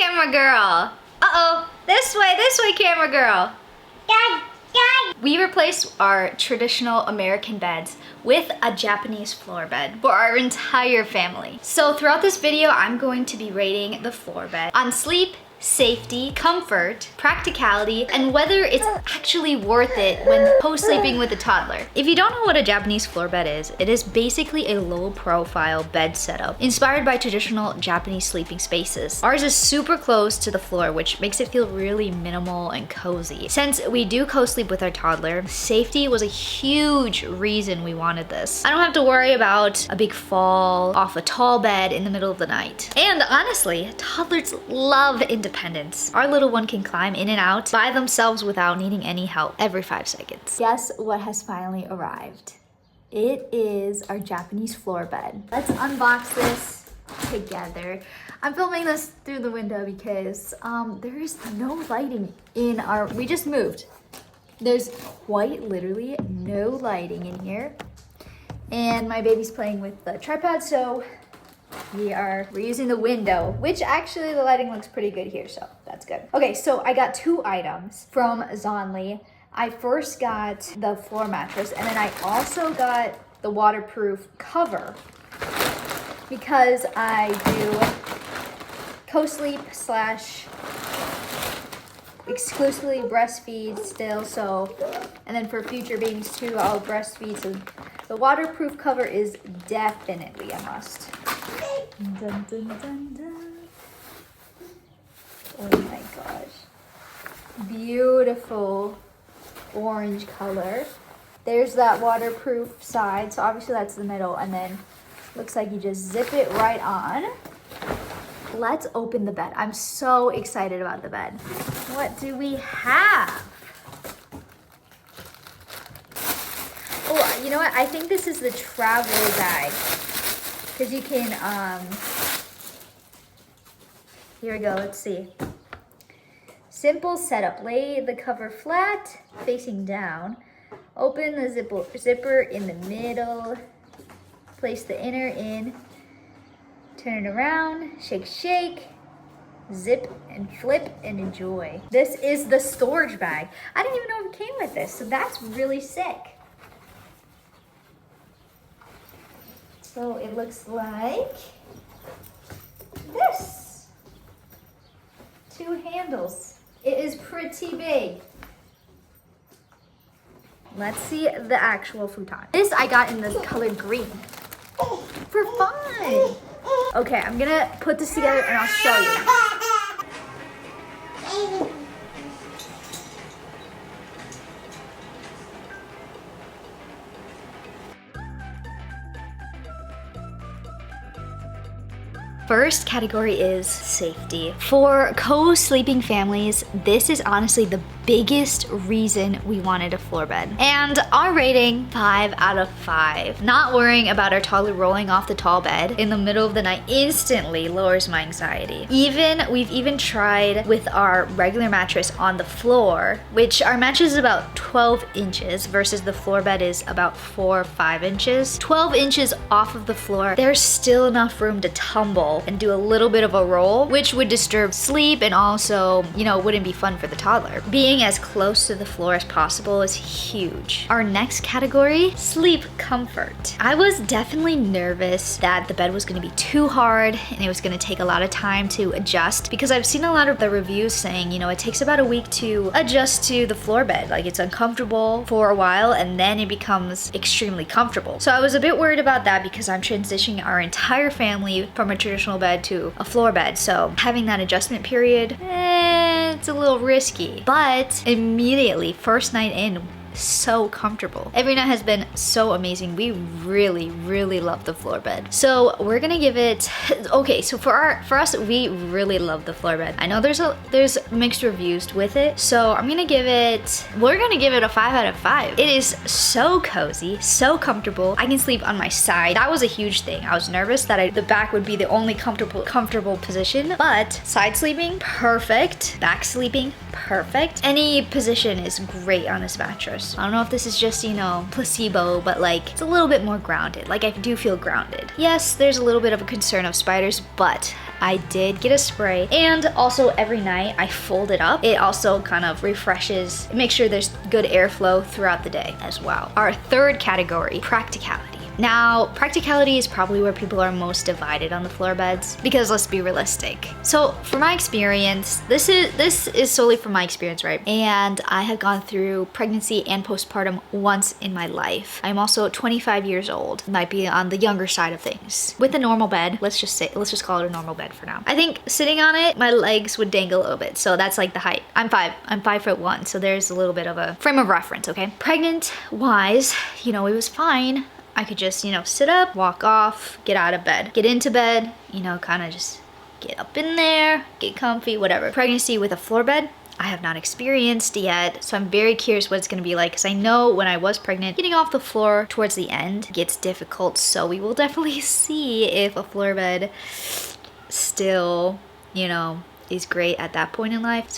camera girl. Uh-oh, this way, camera girl. We replaced our traditional American beds with a Japanese floor bed for our entire family. So throughout this video, I'm going to be rating the floor bed on sleep, safety, comfort, practicality, and whether it's actually worth it when co-sleeping with a toddler. If you don't know what a Japanese floor bed is, it is basically a low-profile bed setup inspired by traditional Japanese sleeping spaces. Ours is super close to the floor, which makes it feel really minimal and cozy. Since we do co-sleep with our toddler, safety was a huge reason we wanted this. I don't have to worry about a big fall off a tall bed in the middle of the night. And honestly, toddlers love independence. Our little one can climb in and out by themselves without needing any help every 5 seconds. Guess what has finally arrived? It is our Japanese floor bed. Let's unbox this together. I'm filming this through the window because there is no lighting in our, we just moved. There's quite literally no lighting in here. And my baby's playing with the tripod, so we're using the window, which actually the lighting looks pretty good here, so that's good. Okay, so I got 2 items from Zonly. I first got the floor mattress, and then I also got the waterproof cover because I do co-sleep / exclusively breastfeed still, so, and then for future babies too, I'll breastfeed, so the waterproof cover is definitely a must. Dun, dun, dun, dun. Oh my gosh. Beautiful orange color. There's that waterproof side, so obviously that's the middle, and then looks like you just zip it right on. Let's open the bed. I'm so excited about the bed. What do we have? Oh, you know what? I think this is the travel bag. Because you can, here we go, let's see. Simple setup. Lay the cover flat, facing down. Open the zipper in the middle. Place the inner in. Turn it around, shake, shake. Zip and flip and enjoy. This is the storage bag. I didn't even know it came with this, so that's really sick. So it looks like this. 2 handles. It is pretty big. Let's see the actual futon. This I got in the color green. For fun. Okay, I'm gonna put this together and I'll show you. First category is safety. For co-sleeping families, this is honestly the biggest reason we wanted a floor bed. And our rating, 5 out of 5. Not worrying about our toddler rolling off the tall bed in the middle of the night instantly lowers my anxiety. We've even tried with our regular mattress on the floor, which our mattress is about 12 inches versus the floor bed is about 4 or 5 inches. 12 inches off of the floor, there's still enough room to tumble and do a little bit of a roll, which would disturb sleep and also, wouldn't be fun for the toddler. Being as close to the floor as possible is huge. Our next category, sleep comfort. I was definitely nervous that the bed was gonna be too hard and it was gonna take a lot of time to adjust because I've seen a lot of the reviews saying, it takes about a week to adjust to the floor bed. Like it's uncomfortable for a while and then it becomes extremely comfortable. So I was a bit worried about that because I'm transitioning our entire family from a traditional bed to a floor bed. So having that adjustment period, it's a little risky. But immediately, first night in, so comfortable. Every night has been so amazing. We really, really love the floor bed. So we're gonna give it, okay, so for us, we really love the floor bed. I know there's mixed reviews with it, so we're gonna give it a 5 out of 5. It is so cozy, so comfortable. I can sleep on my side. That was a huge thing. I was nervous that the back would be the only comfortable position, but side sleeping, perfect. Back sleeping, perfect. Any position is great on this mattress. spiders. I don't know if this is just, you know, placebo, but like it's a little bit more grounded. Like I do feel grounded. Yes, there's a little bit of a concern of spiders, but I did get a spray, and also every night I fold it up. It also kind of refreshes, make sure there's good airflow throughout the day as well. Our third category, practicality. Now, practicality is probably where people are most divided on the floor beds, because let's be realistic. So for my experience, this is solely from my experience, right? And I have gone through pregnancy and postpartum once in my life. I'm also 25 years old, might be on the younger side of things. With a normal bed, let's just call it a normal bed for now. I think sitting on it, my legs would dangle a little bit. So that's like the height. I'm 5'1", so there's a little bit of a frame of reference, okay? Pregnant wise, you know, it was fine. I could just, you know, sit up, walk off, get out of bed, get into bed, you know, kind of just get up in there, get comfy, whatever. Pregnancy with a floor bed, I have not experienced yet, so I'm very curious what it's gonna be like, because I know when I was pregnant, getting off the floor towards the end gets difficult, so we will definitely see if a floor bed still, you know, is great at that point in life.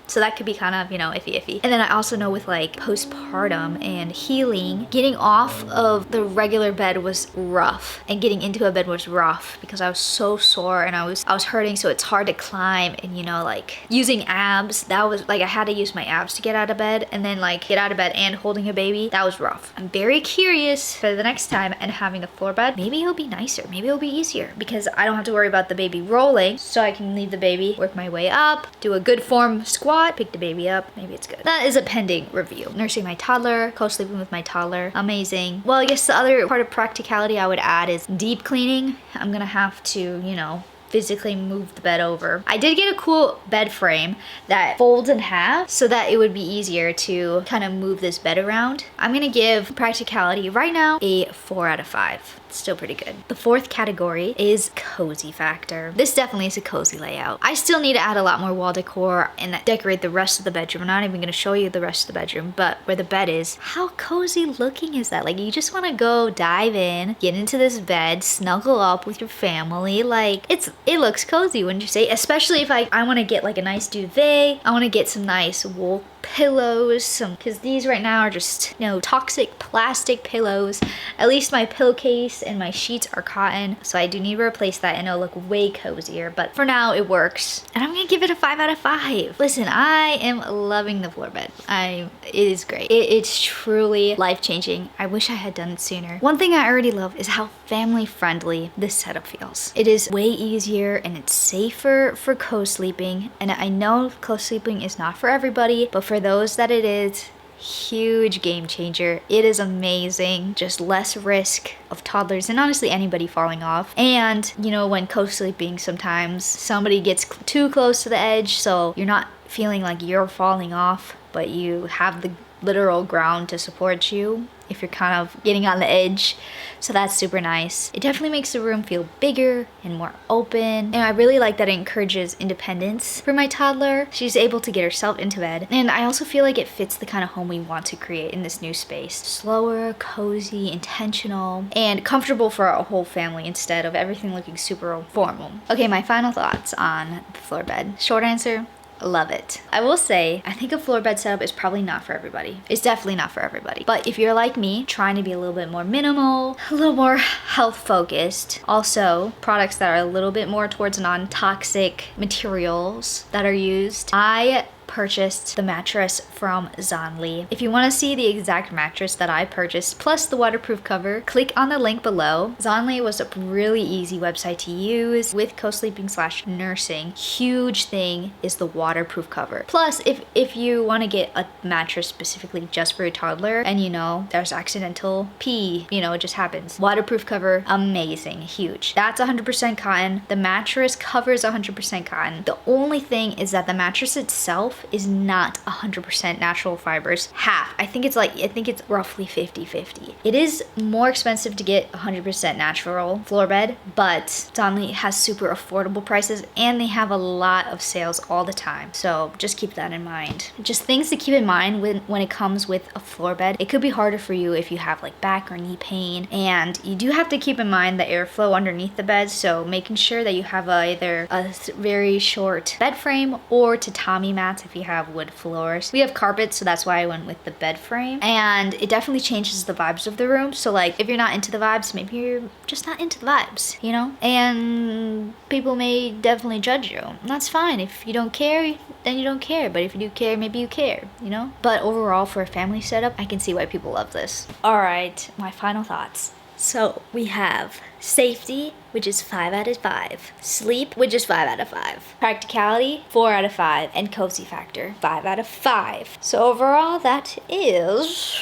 So that could be kind of, you know, iffy. And then I also know with like postpartum and healing, getting off of the regular bed was rough, and getting into a bed was rough because I was so sore and I was hurting, so it's hard to climb. And you know, like using abs, that was like I had to use my abs to get out of bed, and then like get out of bed and holding a baby, that was rough. I'm very curious for the next time and having a floor bed. Maybe it'll be nicer, maybe it'll be easier, because I don't have to worry about the baby rolling, so I can leave the baby, work my way up, do a good form squat, pick the baby up, maybe it's good. That is a pending review. Nursing my toddler, co-sleeping with my toddler, amazing. Well, I guess the other part of practicality I would add is deep cleaning. I'm gonna have to, you know, physically move the bed over. I did get a cool bed frame that folds in half so that it would be easier to kind of move this bed around. I'm gonna give practicality right now a 4 out of 5. Still pretty good. The fourth category is cozy factor. This definitely is a cozy layout. I still need to add a lot more wall decor and decorate the rest of the bedroom. I'm not even gonna show you the rest of the bedroom, but where the bed is, how cozy looking is that? Like, you just wanna go dive in, get into this bed, snuggle up with your family. Like, it looks cozy, wouldn't you say? Especially if I wanna get like a nice duvet. I wanna get some nice wool pillows, because these right now are just, you know, toxic plastic pillows. At least my pillowcase and my sheets are cotton, so I do need to replace that and it'll look way cozier, but for now it works. And I'm gonna give it a 5 out of 5. Listen, I am loving the floor bed. It is great. It's truly life-changing. I wish I had done it sooner. One thing I already love is how family-friendly this setup feels. It is way easier and it's safer for co-sleeping, and I know co-sleeping is not for everybody, but for those that it is, huge game changer. It is amazing. Just less risk of toddlers and honestly anybody falling off. And you know, when co-sleeping, sometimes somebody gets too close to the edge, so you're not feeling like you're falling off, but you have the literal ground to support you if you're kind of getting on the edge. So that's super nice. It definitely makes the room feel bigger and more open. And I really like that it encourages independence for my toddler. She's able to get herself into bed. And I also feel like it fits the kind of home we want to create in this new space. Slower, cozy, intentional, and comfortable for our whole family instead of everything looking super formal. Okay, my final thoughts on the floor bed. Short answer, love it. I will say, I think a floor bed setup is probably not for everybody. It's definitely not for everybody. But if you're like me, trying to be a little bit more minimal, a little more health focused, also products that are a little bit more towards non-toxic materials that are used, I purchased the mattress from Zonly. If you want to see the exact mattress that I purchased plus the waterproof cover, click on the link below. Zonly was a really easy website to use with co-sleeping/nursing. Huge thing is the waterproof cover. Plus, if you want to get a mattress specifically just for your toddler and you know there's accidental pee, you know, it just happens. Waterproof cover, amazing, huge. That's 100% cotton. The mattress covers 100% cotton. The only thing is that the mattress itself is not 100% natural fibers. Half. I think it's roughly 50-50. It is more expensive to get 100% natural floor bed, but Zonly has super affordable prices and they have a lot of sales all the time. So just keep that in mind. Just things to keep in mind when it comes with a floor bed. It could be harder for you if you have like back or knee pain, and you do have to keep in mind the airflow underneath the bed, so making sure that you have either a very short bed frame or tatami mats. if you have wood floors. We have carpets, so that's why I went with the bed frame. And it definitely changes the vibes of the room. So like if you're not into the vibes, maybe you're just not into the vibes, you know? And people may definitely judge you. And that's fine. If you don't care, then you don't care. But if you do care, maybe you care, you know? But overall, for a family setup, I can see why people love this. All right, my final thoughts. So we have safety, which is 5 out of 5. Sleep, which is 5 out of 5. Practicality, 4 out of 5. And cozy factor, 5 out of 5. So overall, that is...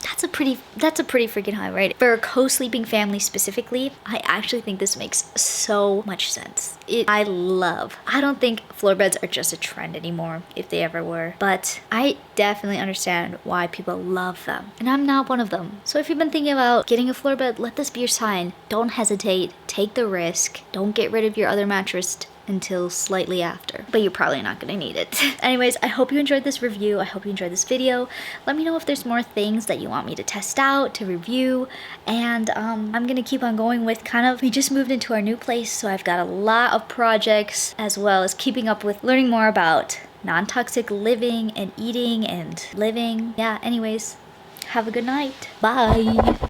That's a pretty freaking high rating. For a co-sleeping family specifically, I actually think this makes so much sense. I don't think floor beds are just a trend anymore, if they ever were, but I definitely understand why people love them. And I'm not one of them. So if you've been thinking about getting a floor bed, let this be your sign. Don't hesitate, take the risk. Don't get rid of your other mattress until slightly after, but you're probably not gonna need it. Anyways, I hope you enjoyed this review. I hope you enjoyed this video. Let me know if there's more things that you want me to test out, to review, and I'm gonna keep on going with we just moved into our new place, so I've got a lot of projects, as well as keeping up with learning more about non-toxic living and eating and living. Yeah, anyways, have a good night. Bye.